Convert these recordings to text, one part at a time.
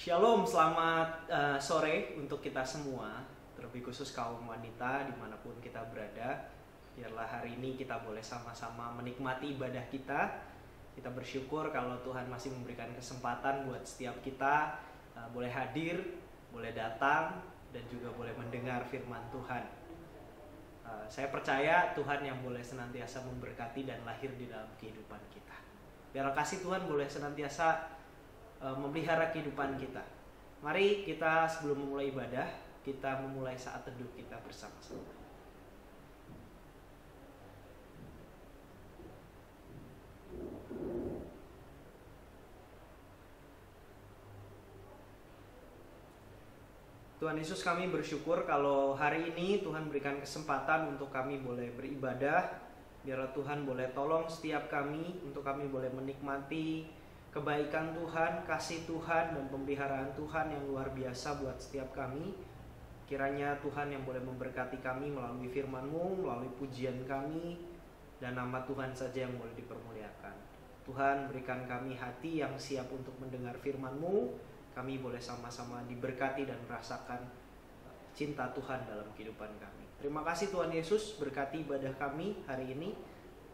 Shalom, selamat sore untuk kita semua, terlebih khusus kaum wanita dimanapun kita berada. Biarlah hari ini kita boleh sama-sama menikmati ibadah kita. Kita bersyukur kalau Tuhan masih memberikan kesempatan buat setiap kita boleh hadir, boleh datang, dan juga boleh mendengar firman Tuhan. Saya percaya Tuhan yang boleh senantiasa memberkati dan lahir di dalam kehidupan kita. Biarlah kasih Tuhan boleh senantiasa memelihara kehidupan kita. Mari kita sebelum memulai ibadah, kita memulai saat teduh kita bersama-sama. Tuhan Yesus, kami bersyukur kalau hari ini Tuhan berikan kesempatan untuk kami boleh beribadah. Biarlah Tuhan boleh tolong setiap kami untuk kami boleh menikmati kebaikan Tuhan, kasih Tuhan, dan pemeliharaan Tuhan yang luar biasa buat setiap kami. Kiranya Tuhan yang boleh memberkati kami melalui firman-Mu, melalui pujian kami, dan nama Tuhan saja yang boleh dipermuliakan. Tuhan, berikan kami hati yang siap untuk mendengar firman-Mu. Kami boleh sama-sama diberkati dan merasakan cinta Tuhan dalam kehidupan kami. Terima kasih Tuhan Yesus, berkati ibadah kami hari ini.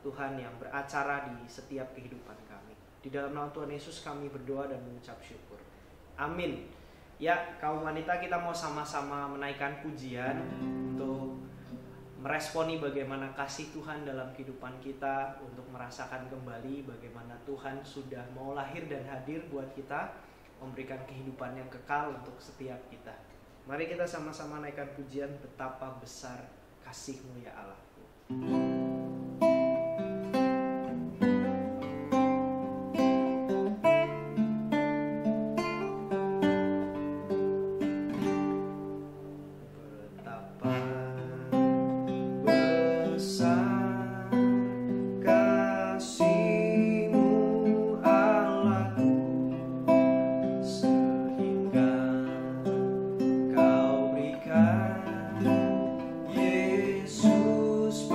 Tuhan yang beracara di setiap kehidupan kami. Di dalam nama Tuhan Yesus kami berdoa dan mengucap syukur. Amin. Ya, kaum wanita, kita mau sama-sama menaikkan pujian untuk meresponi bagaimana kasih Tuhan dalam kehidupan kita, untuk merasakan kembali bagaimana Tuhan sudah mau lahir dan hadir buat kita, memberikan kehidupan yang kekal untuk setiap kita. Mari kita sama-sama naikkan pujian betapa besar kasih-Mu ya Allahku. Yesus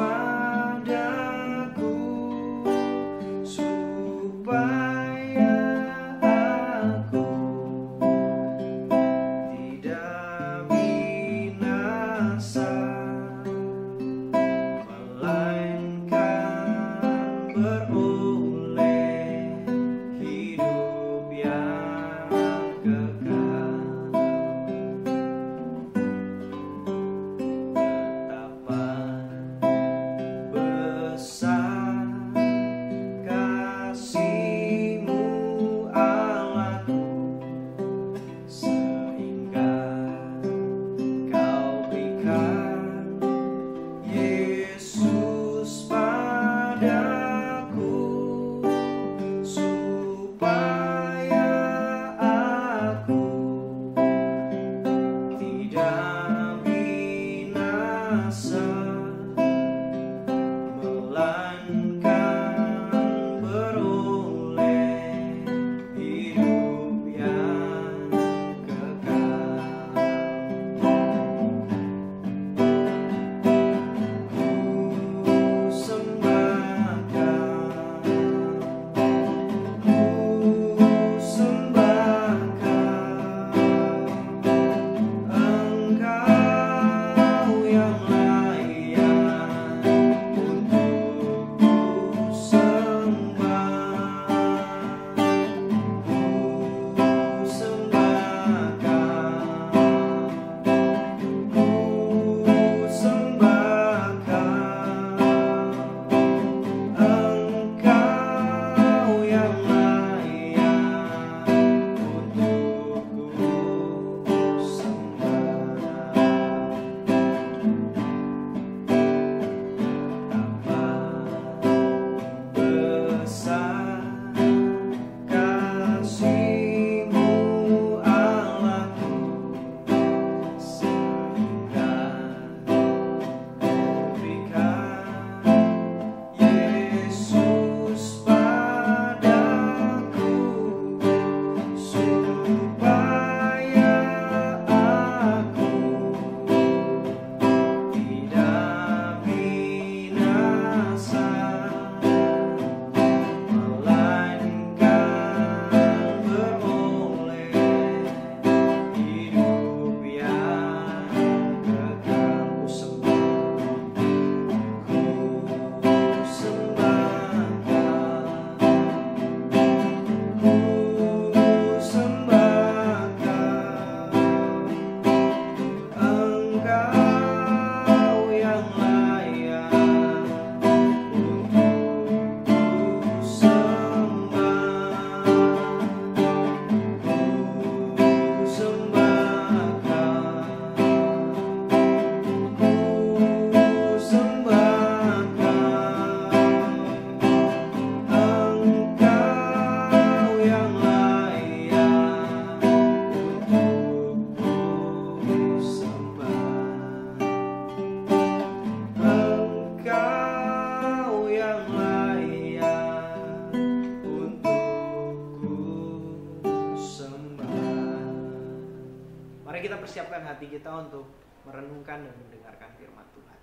Mari kita persiapkan hati kita untuk merenungkan dan mendengarkan firman Tuhan.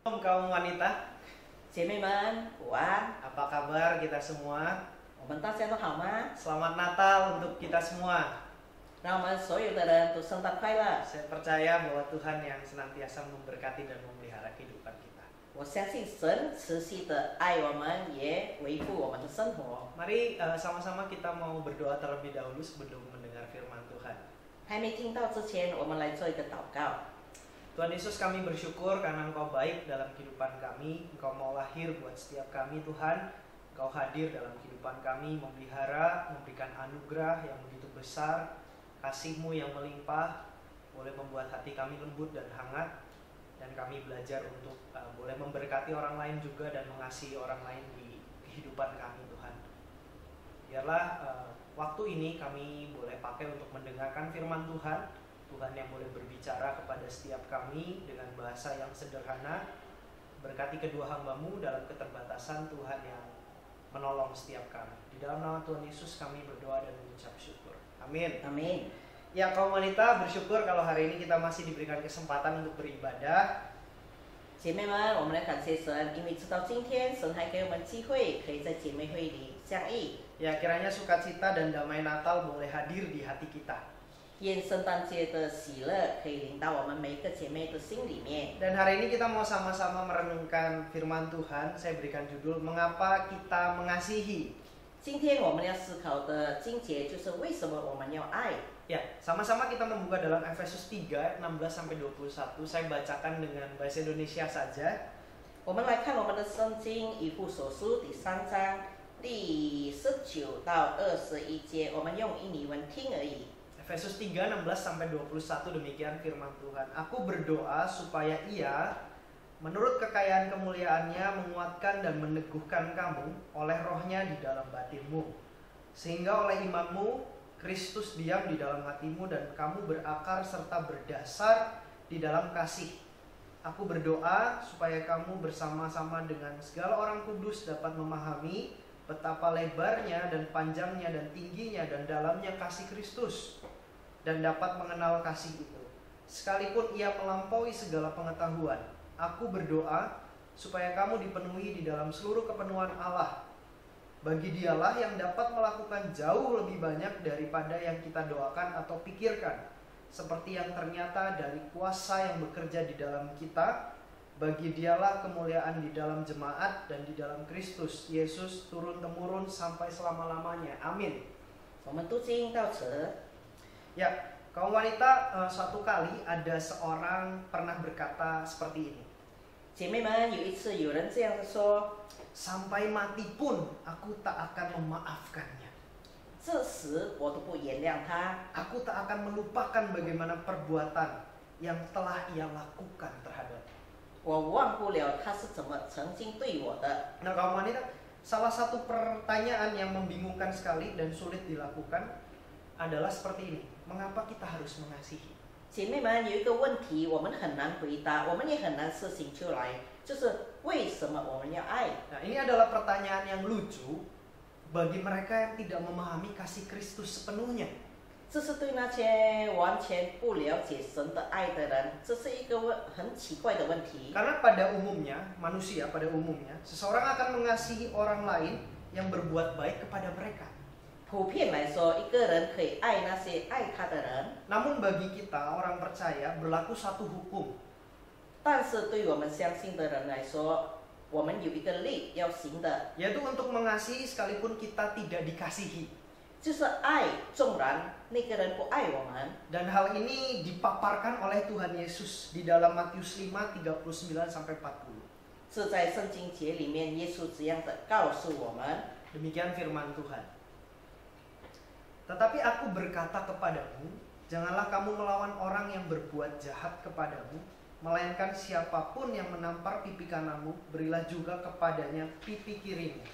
Shalom kaum wanita, 姐妹们午安， apa kabar kita semua? 我们大家都好吗？ Selamat Natal untuk kita semua. 让我们所有的人都圣诞快乐。 Saya percaya bahwa Tuhan yang senantiasa memberkati dan memelihara kehidupan kita. 我相信神持续的爱我们，也维护我们的生活。 Mari sama-sama kita mau berdoa terlebih dahulu sebelum mendengar firman Tuhan. 还没听到之前，我们来做一个祷告。 Tuhan Yesus, kami bersyukur karena Engkau baik dalam kehidupan kami. Engkau mau lahir buat setiap kami Tuhan. Engkau hadir dalam kehidupan kami, memelihara, memberikan anugerah yang begitu besar. Kasih-Mu yang melimpah boleh membuat hati kami lembut dan hangat. Dan kami belajar untuk boleh memberkati orang lain juga dan mengasihi orang lain di kehidupan kami Tuhan. Biarlah waktu ini kami boleh pakai untuk mendengarkan firman Tuhan. Tuhan yang boleh berbicara kepada setiap kami dengan bahasa yang sederhana. Berkati kedua hamba-Mu dalam keterbatasan Tuhan yang menolong setiap kami. Di dalam nama Tuhan Yesus kami berdoa dan mengucap syukur. Amin. 阿门。 Ya kaum wanita, bersyukur kalau hari ini kita masih diberikan kesempatan untuk beribadah. 姐妹们，我们来感谢神，因为直到今天，神还给我们机会，可以在姐妹会里相遇。 Ya kiranya sukacita dan damai Natal boleh hadir di hati kita. 愿圣诞节的喜乐可以临到我们每一个姐妹的心里面。 Dan hari ini kita mau sama-sama merenungkan firman Tuhan. Saya berikan judul Mengapa Kita Mengasihi. 今天我们要思考的经节就是为什么我们要爱。 Ya, sama-sama kita membuka dalam Efesus 3 16-21. Saya bacakan dengan bahasa Indonesia saja. 我们来看我们的圣经以弗所书第3章第19到21节，我们用印尼文听而已。 Efesus 3 16-21 demikian firman Tuhan. Aku berdoa supaya Ia menurut kekayaan kemuliaannya menguatkan dan meneguhkan kamu oleh rohnya di dalam batinmu. Sehingga oleh imanmu Kristus diam di dalam hatimu dan kamu berakar serta berdasar di dalam kasih. Aku berdoa supaya kamu bersama-sama dengan segala orang kudus dapat memahami betapa lebarnya dan panjangnya dan tingginya dan dalamnya kasih Kristus, dan dapat mengenal kasih itu, sekalipun ia melampaui segala pengetahuan. Aku berdoa supaya kamu dipenuhi di dalam seluruh kepenuhan Allah. Bagi Dialah yang dapat melakukan jauh lebih banyak daripada yang kita doakan atau pikirkan, seperti yang ternyata dari kuasa yang bekerja di dalam kita. Bagi Dialah kemuliaan di dalam jemaat dan di dalam Kristus Yesus turun-temurun sampai selama-lamanya. Amin. 我们读经到此。 Ya, kaum wanita, suatu kali ada seorang pernah berkata seperti ini. 姐妹们，有一次有人这样说： Sampai mati pun aku tak akan memaafkannya. 这时我都不原谅他， Aku tak akan melupakan bagaimana perbuatan yang telah ia lakukan terhadap. 我忘不了他是怎么曾经对我的。 Nah kaum wanita, salah satu pertanyaan yang membingungkan sekali dan sulit dilakukan adalah seperti ini. Mengapa kita harus mengasihi? 姐妹们，有一个问题我们很难回答，我们也很难事情出来，就是为什么我们要爱？ Nah ini adalah pertanyaan yang lucu bagi mereka yang tidak memahami kasih Kristus sepenuhnya. 这是对那些完全不了解神的爱的人，这是一个很奇怪的问题。 Karena pada umumnya, manusia pada umumnya, seseorang akan mengasihi orang lain yang berbuat baik kepada mereka. 普遍来说，一个人可以爱那些爱他的人， Namun bagi kita orang percaya berlaku satu hukum. 但是对我们相信的人来说，我们有一个律要行的， Yaitu untuk mengasihi sekalipun kita tidak dikasihi. 就是爱，纵然那个人不爱我们。 Dan hal ini dipaparkan oleh Tuhan Yesus di dalam Matius 5 39-40. 是在圣经节里面，耶稣这样的告诉我们。 Demikian firman Tuhan. Tetapi aku berkata kepadamu, janganlah kamu melawan orang yang berbuat jahat kepadamu, melainkan siapapun yang menampar pipi kananmu, berilah juga kepadanya pipi kirimu.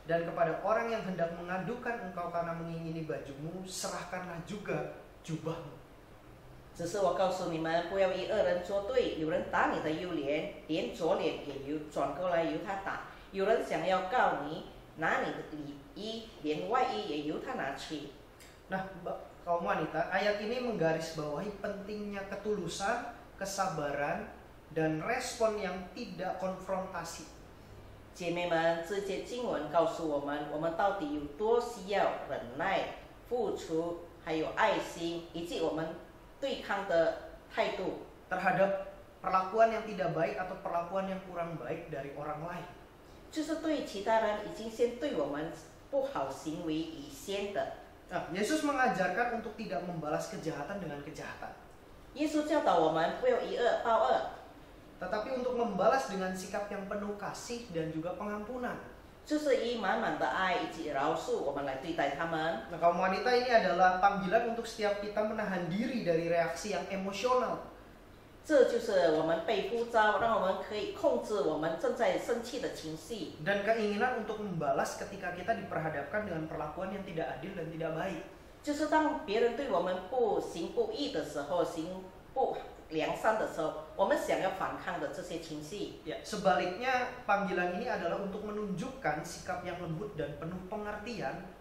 Dan kepada orang yang hendak mengadukan engkau karena mengingini bajumu, serahkanlah juga jubahmu. 只是我告诉你们，不要与恶人作对。有人打你的右脸，连左脸也转过来由他打；有人想要告你，拿你的里衣，连外衣也由他拿去。 Nah, kaum wanita, ayat ini menggarisbawahi pentingnya ketulusan, kesabaran, dan respon yang tidak konfrontasi. 姐妹们，这节经文告诉我们，我们到底有多需要忍耐、付出，还有爱心，以及我们对抗的态度 terhadap perlakuan yang tidak baik atau perlakuan yang kurang baik dari orang lain. 就是对其他人已经先对我们不好行为以先的。 Nah, Yesus mengajarkan untuk tidak membalas kejahatan dengan kejahatan, 耶稣教导我们不要以恶报恶， tetapi untuk membalas dengan sikap yang penuh kasih dan juga pengampunan. 就是以满满的爱以及饶恕我们来对待他们。 Nah, kaum wanita ini adalah panggilan untuk setiap kita menahan diri dari reaksi yang emosional. 这就是我们被呼召，让我们可以控制我们正在生气的情绪， Dan keinginan untuk membalas ketika kita diperhadapkan dengan perlakuan yang tidak adil dan tidak baik. 就是当别人对我们不行不义的时候，行不良善的时候，我们想要反抗的这些情绪。 Ya, sebaliknya panggilan ini adalah untuk menunjukkan sikap yang lembut dan penuh pengertian.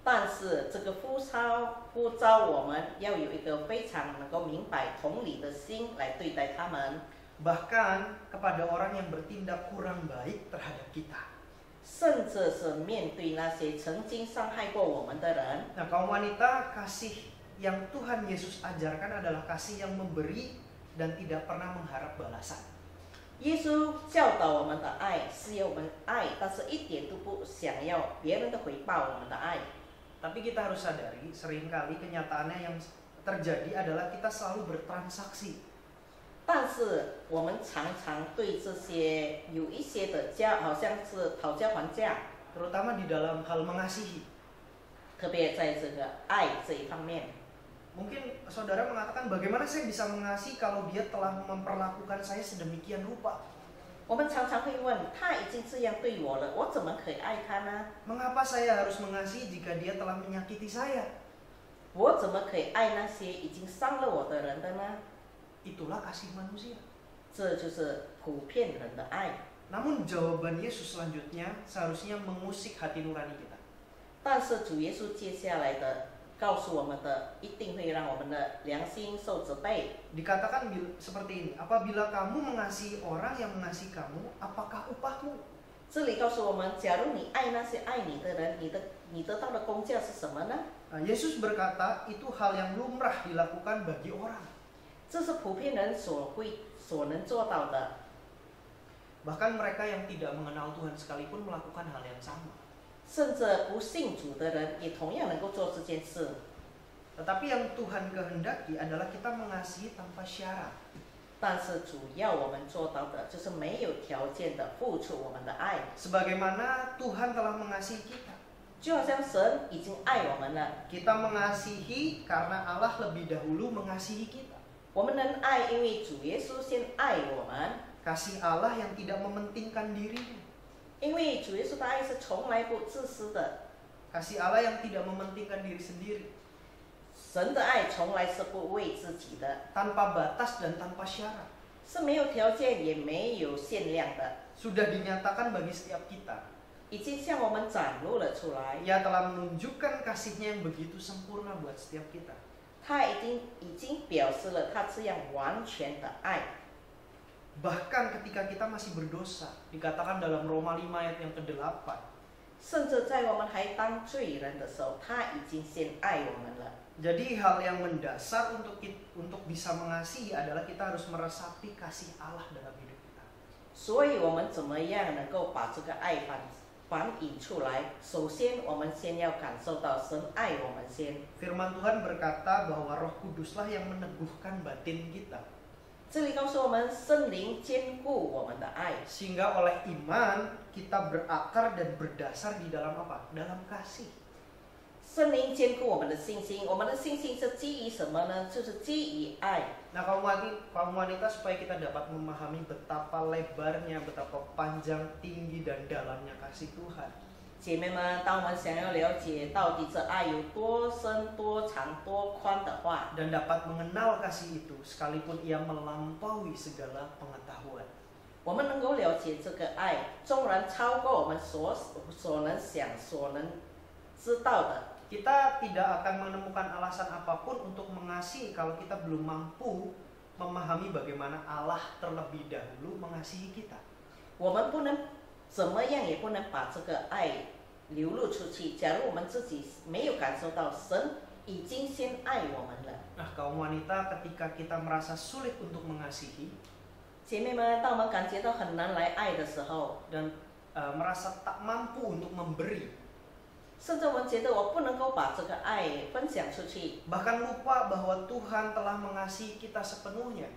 但是这个呼召我们要有一个非常能够明白同理的心来对待他们， Bahkan kepada orang yang bertindak kurang baik terhadap kita. 甚至是面对那些曾经伤害过我们的人。 Nah, kaum wanita, kasih yang Tuhan Yesus ajarkan adalah kasih yang memberi dan tidak pernah mengharap balasan. 耶稣教导我们的爱是要我们爱，但是一点都不想要别人的回报我们的爱。 Tapi kita harus sadari, seringkali kenyataannya yang terjadi adalah kita selalu bertransaksi. 但是我们常常对这些有一些的好像是讨价还价， Terutama di dalam hal mengasihi. 特别在这个爱这一方面。 Mungkin saudara mengatakan, bagaimana saya bisa mengasihi kalau dia telah memperlakukan saya sedemikian rupa? 我们常常会问，他已经这样对我了，我怎么可以爱他呢？ Mengapa saya harus mengasihi jika dia telah menyakiti saya? 我怎么可以爱那些已经伤了我的人的呢？ Itulah kasih manusia. 这就是普遍人的爱。 Namun jawaban Yesus selanjutnya seharusnya mengusik hati nurani kita. 但是主耶稣接下来的告诉我们的，一定会让我们的良心受责备。 Dikatakan seperti ini, apabila kamu mengasihi orang yang mengasihi kamu, apakah upahmu? 这里告诉我们，假如你爱那些爱你的人，你得到的工价是什么呢？ Nah, Yesus berkata, itu hal yang lumrah dilakukan bagi orang. 这是普遍人所能做到的。 Bahkan mereka yang tidak mengenal Tuhan sekalipun melakukan hal yang sama. 甚至不信主的人也同样能够做这件事。 Tetapi yang Tuhan kehendaki adalah kita mengasihi tanpa syarat. 但是主要我们做到的就是没有条件的付出我们的爱， Sebagaimana Tuhan telah mengasihi kita. 就好像神已经爱我们了。 Kita mengasihi karena Allah lebih dahulu mengasihi kita. 我们能爱，因为主耶稣先爱我们。 Kasih Allah yang tidak mementingkan dirinya. 因为主耶稣的爱是从来不自私的， Kasih Allah yang tidak mementingkan diri sendiri. 神的爱从来是不为自己的， Tanpa batas dan tanpa syarat. 是没有条件也没有限量的， Sudah dinyatakan bagi setiap kita. 已经向我们展露了出来。 Ia telah menunjukkan kasihnya yang begitu sempurna buat setiap kita. 他已经表示了他这样完全的爱。 Bahkan ketika kita masih berdosa, dikatakan dalam Roma 5 ayat yang ke-8. 甚至在我们还当罪人的时候，他已经先爱我们了。 Jadi hal yang mendasar untuk bisa mengasihi adalah kita harus meresapi kasih Allah dalam hidup kita. 所以我们怎么样能够把这个爱反映出来？首先，我们先要感受到神爱我们先。 Firman Tuhan berkata bahwa Roh Kuduslah yang meneguhkan batin kita. 这里告诉我们，圣灵坚固我们的爱， Sehingga oleh iman kita berakar dan berdasar di dalam apa? Dalam kasih. 圣灵坚固我们的信心。我们的信心是基于什么呢？就是基于爱。 Nah, kaum wanita supaya kita dapat memahami betapa lebarnya, betapa panjang, tinggi dan dalamnya kasih Tuhan. 姐妹们，当我们想要了解到底这爱有多深、多长、多宽的话， Dan dapat mengenal kasih itu sekalipun ia melampaui segala pengetahuan. 我们能够了解这个爱，纵然超过我们所能想、所能知道的。Kita tidak akan menemukan alasan apapun untuk mengasihi kalau kita belum mampu memahami bagaimana Allah terlebih dahulu mengasihi kita. 我们不能怎么样，也不能把这个爱流露出去。假如我们自己没有感受到神已经先爱我们了。 Nah, kaum wanita ketika kita merasa sulit untuk mengasihi 姐妹们，当我们感觉到很难来爱的时候， dan merasa tak mampu untuk memberi, 甚至我们觉得我不能够把这个爱分享出去， bahkan lupa bahwa Tuhan telah mengasihi kita sepenuhnya,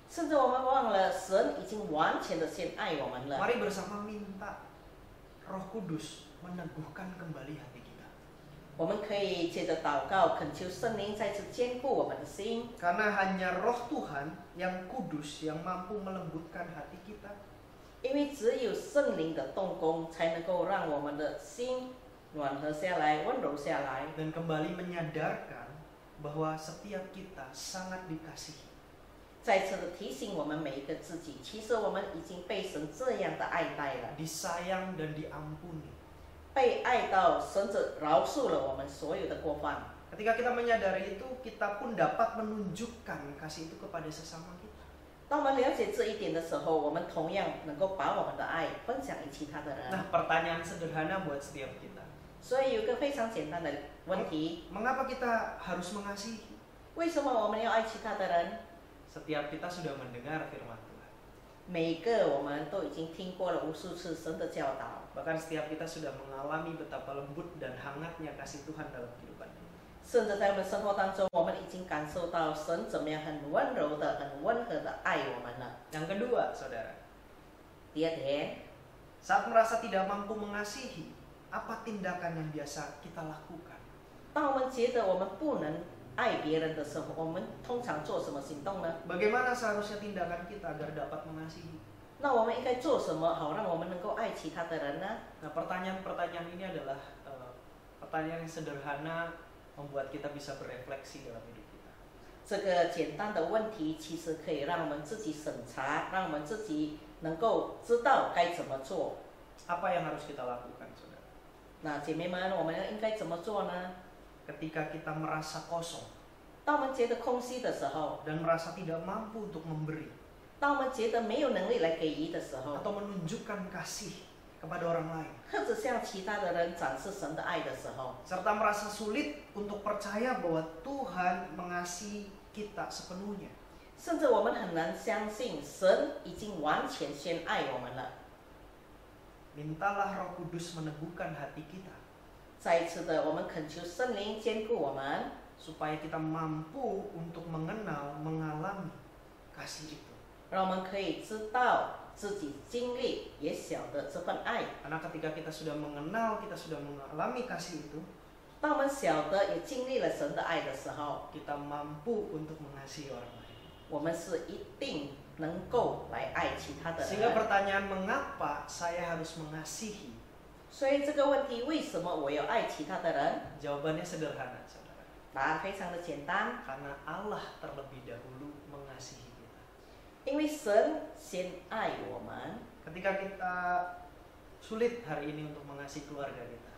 甚至我们忘了神已经完全的先爱我们了。 mari bersama minta Roh Kudus meneguhkan kembali hati kita. 我们可以借着祷告恳求圣灵再次坚固我们的心， Karena hanya Roh Tuhan yang kudus yang mampu melembutkan hati kita. 因为只有圣灵的动工才能够让我们的心暖和下来、温柔下来， Dan kembali menyadarkan bahwa setiap kita sangat dikasihi. 再次的提醒我们每一个自己，其实我们已经被神这样的爱戴了， Disayang dan diampuni. 被爱到神只饶恕了我们所有的过犯。 Ketika kita menyadari itu, kita pun dapat menunjukkan kasih itu kepada sesama kita. 当我们了解这一点的时候，我们同样能够把我们的爱分享给其他的人。 Nah, pertanyaan sederhana buat setiap kita. 所以有一个非常简单的问题： Mengapa kita harus mengasihi? 为什么我们要爱其他的人？ Setiap kita sudah mendengar firman Tuhan. 每个我们都已经听过了无数次神的教导， Bahkan setiap kita sudah mengalami betapa lembut dan hangatnya kasih Tuhan dalam kehidupan kita. 甚至在我们生活当中，我们已经感受到神怎么样很温柔的、很温和的爱我们了。 Yang kedua, saudara, 第二点， saat merasa tidak mampu mengasihi, apa tindakan yang biasa kita lakukan? 当我们觉得我们不能爱别人的时候，我们通常做什么行动呢？ Bagaimana seharusnya tindakan kita agar dapat mengasihi? 那我们应该做什么好让我们能够爱其他的人呢？ Nah, pertanyaan-pertanyaan ini adalah pertanyaan yang sederhana membuat kita bisa berefleksi dalam hidup kita. 这个简单的问题其实可以让我们自己审查，让我们自己能够知道该怎么做。 Apa yang harus kita lakukan, saudara? 那姐妹们，我们应该怎么做呢？ Ketika kita merasa kosong 当我们觉得空虚的时候， dan merasa tidak mampu untuk memberi 当我们觉得没有能力来给予的时候， atau menunjukkan kasih kepada orang lain, 或者向其他的人展示神的爱的时候， serta merasa sulit untuk percaya bahwa Tuhan mengasihi kita sepenuhnya, 甚至我们很难相信神已经完全先爱我们了。 mintalah Roh Kudus meneguhkan hati kita 再一次的，我们恳求圣灵坚固我们， supaya kita mampu untuk mengenal, mengalami kasih itu. 让我们可以知道自己经历也晓得这份爱。 Karena ketika kita sudah mengenal, kita sudah mengalami kasih itu, 当我们晓得也经历了神的爱的时候， kita mampu untuk mengasihi orang lain. 我们是一定能够来爱其他的 Sehingga 人。 pertanyaan mengapa saya harus mengasihi? 所以这个问题，为什么我要爱其他的人？ Jawabannya sederhana, saudara. 答案非常的简单， Karena Allah terlebih dahulu mengasihi kita. 因为神先爱我们。 Ketika kita sulit hari ini untuk mengasihi keluarga kita,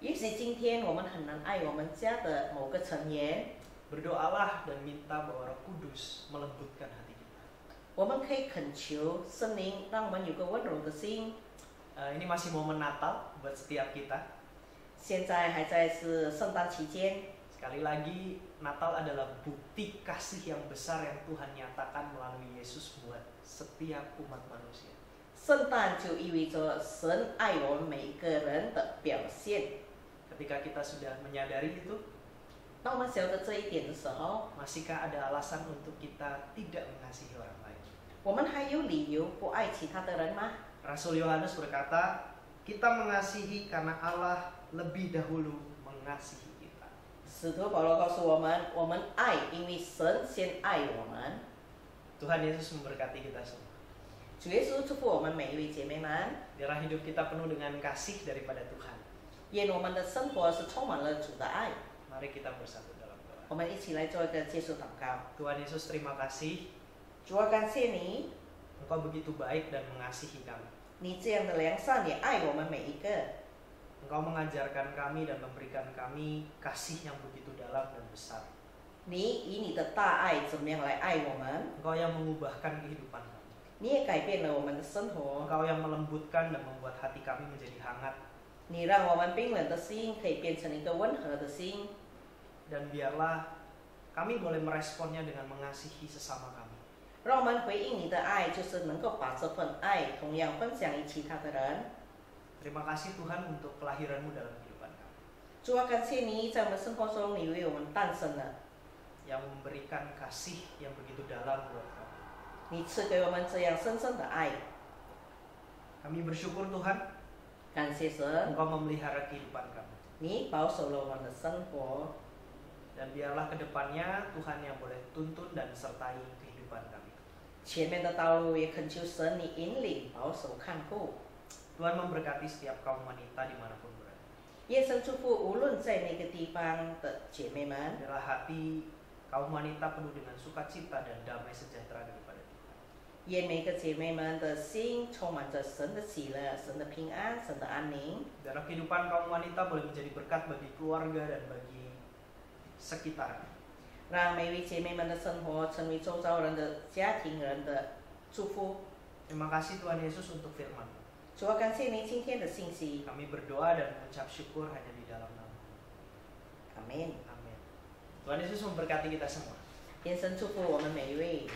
也许今天我们很难爱我们家的某个成员， berdoalah dan minta bahwa Roh Kudus melembutkan hati kita. 我们可以恳求圣灵，让我们有个温柔的心。 Ini masih momen Natal buat setiap kita. 现在还在是圣诞期间， Sekali lagi, Natal adalah bukti kasih yang besar yang Tuhan nyatakan melalui Yesus buat setiap umat manusia. 圣诞就意味着神爱我们每一个人的表现。 Ketika kita sudah menyadari itu, 当我们晓得这一点的时候， masihkah ada alasan untuk kita tidak mengasihi orang lain? 我们还有理由不爱其他的人吗？ Rasul Yohanes berkata, kita mengasihi karena Allah lebih dahulu mengasihi kita. 使徒保罗告诉我们，我们爱，因为神先爱我们。 Tuhan Yesus memberkati kita semua. 主耶稣祝福我们每一位姐妹们， Biarlah hidup kita penuh dengan kasih daripada Tuhan. 愿我们的生活是充满了主的爱。 Mari kita bersatu dalam doa. 我们一起来做一个结束祷告。 Tuhan Yesus, terima kasih. 主啊，感谢你， Engkau begitu baik dan mengasihi kami. 你这样的良善也爱我们每一个。Engkau mengajarkan kami dan memberikan kami kasih yang begitu dalam dan besar. 你以你的大爱怎么样来爱我们？ Engkau yang mengubahkan kehidupan kami. 你也改变了我们的生活， Engkau yang melembutkan dan membuat hati kami menjadi hangat. 你让我们冰冷的心可以变成一个温和的心， Dan biarlah kami boleh meresponnya dengan mengasihi sesama kami. 让我们回应你的爱，就是能够把这份爱同样分享于其他的人。 Terima kasih Tuhan untuk kelahiran-Mu dalam kehidupan kami, 主啊，感谢你在我们生活中，你为我们诞生了， yang memberikan kasih yang begitu dalam buat kami. 你赐给我们这样深深的爱。 Kami bersyukur Tuhan, 感谢神， Engkau memelihara kehidupan kami. 你保守了我们的生活， Dan biarlah kedepannya Tuhan yang boleh tuntun dan sertai kehidupan kami. 前面的道路也恳求神你引领、保守、看顾。 Tuhan memberkati setiap kaum wanita dimanapun berada. 愿神祝福无论在哪个地方的姐妹们， Biarlah hati kaum wanita penuh dengan sukacita dan damai sejahtera daripada Tuhan. 愿每个姐妹们的心充满着神的喜乐、神的平安、神的安宁。 Biarlah kehidupan kaum wanita boleh menjadi berkat bagi keluarga dan bagi sekitar. 让每位姐妹们的生活成为周遭人的家庭人的祝福。 Terima kasih Tuhan Yesus untuk firman. 主要感谢您今天的信息， Kami berdoa dan mengucap syukur hanya di dalam nama. 阿门。 Amin. Tuhan Yesus memberkati kita semua. 愿神祝福我们每一位。